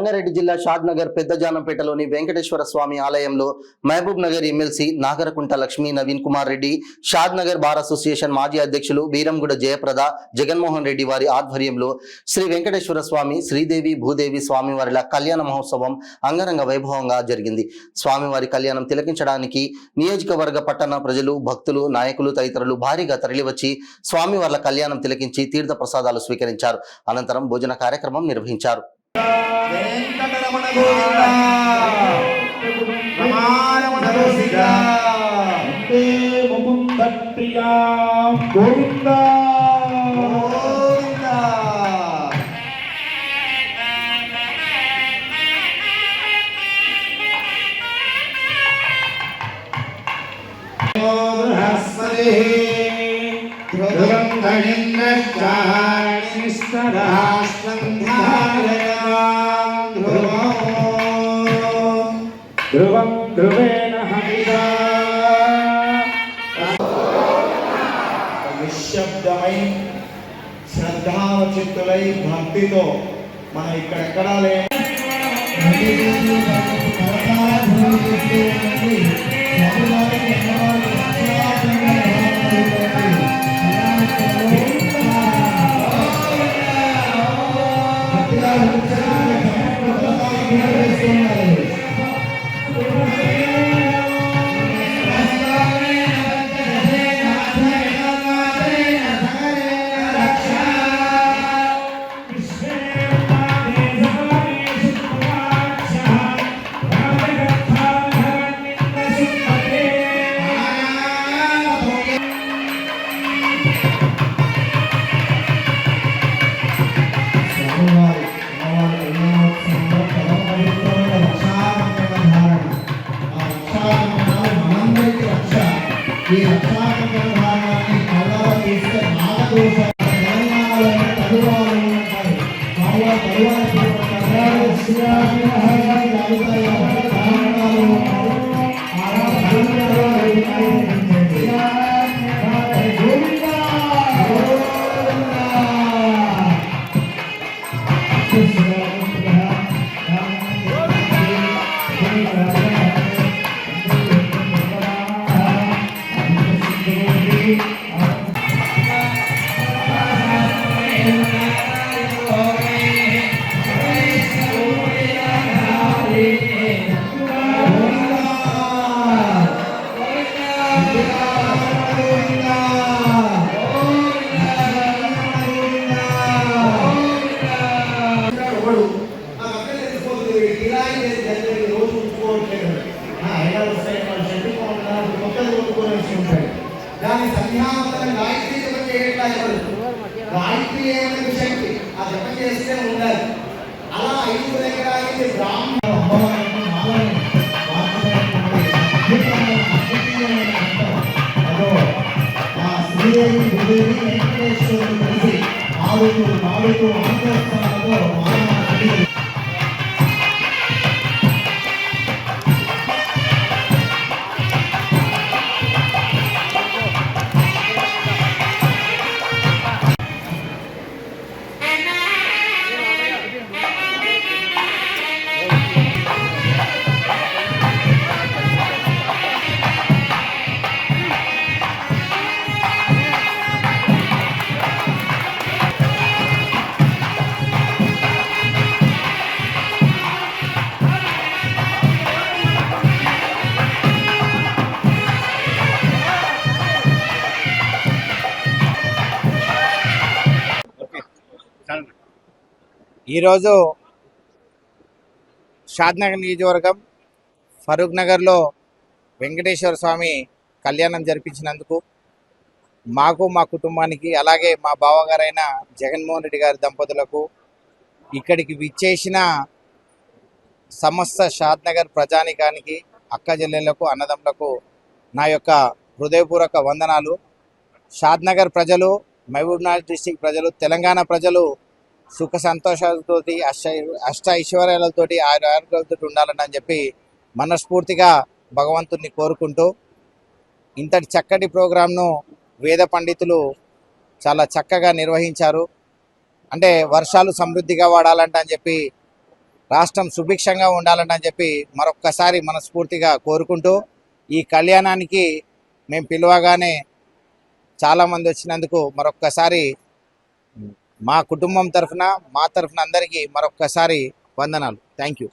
రంగారెడ్డి జిల్లా షాద్నగర్ పెద్దజానంపేటలోని వెంకటేశ్వర స్వామి ఆలయంలో Mahabubnagar MLC Nagarakunta Lakshmi Naveen Kumar Reddy, Shadnagar bar association మాజీ అధ్యక్షులు బీరంగూడ జయప్రద జగన్మోహన్ రెడ్డి వారి ఆధ్వర్యంలో శ్రీ వెంకటేశ్వర స్వామి శ్రీదేవి భూదేవి స్వామివారిల కళ్యాణ మహోత్సవం అంగరంగ వైభవంగా జరిగింది. స్వామివారి కళ్యాణం తిలకించడానికి నియోజకవర్గ పట్టణ ప్రజలు, భక్తులు, నాయకులు తదితరులు భారీగా తరలివచ్చి స్వామివార్ల కళ్యాణం తిలకించి తీర్థ ప్రసాదాలు స్వీకరించారు. అనంతరం భోజన కార్యక్రమం నిర్వహించారు. ధ్రువం ధ్రువేణ హవిషా నిశ్శబ్దమై శ్రద్ధాచిత్తులై భక్తితో మనం ఇక్కడెక్కడా దాని సంధ్యావందనం గాయత్రి జపం చేయట్లేదు. గాయత్రి ఏమైనా శక్తి ఆ జపం చేస్తే ఉండాలి. అలా 5 దగ్గర అయితే బ్రాహ్మణ ఈరోజు షాద్నగర్ నియోజకవర్గం ఫరూక్ నగర్లో వెంకటేశ్వర స్వామి కళ్యాణం జరిపించినందుకు మాకు, మా కుటుంబానికి, అలాగే మా బావగారైన జగన్మోహన్ రెడ్డి గారి దంపతులకు, ఇక్కడికి విచ్చేసిన సమస్త షాద్నగర్ ప్రజానికానికి, అక్క చెల్లెళ్లకు, అన్నదమ్ములకు నా యొక్క హృదయపూర్వక వందనాలు. షాద్నగర్ ప్రజలు, మహబూబ్నగర్ డిస్టిక్ ప్రజలు, తెలంగాణ ప్రజలు సుఖ సంతోషాలతోటి, అష్ట ఐశ్వర్యాలతోటి, ఆరోగ్యాలతో ఉండాలని చెప్పి మనస్ఫూర్తిగా భగవంతుని కోరుకుంటూ, ఇంతటి చక్కటి ప్రోగ్రాంను వేద పండితులు చాలా చక్కగా నిర్వహించారు. అంటే వర్షాలు సమృద్ధిగా వాడాలంట అని చెప్పి రాష్ట్రం సుభిక్షంగా ఉండాలని చెప్పి మరొక్కసారి మనస్ఫూర్తిగా కోరుకుంటూ ఈ కళ్యాణానికి మేము పిలవగానే చాలామంది వచ్చినందుకు మరొక్కసారి మా కుటుంబం తరఫున అందరికీ మరొక్కసారి వందనాలు. Thank you.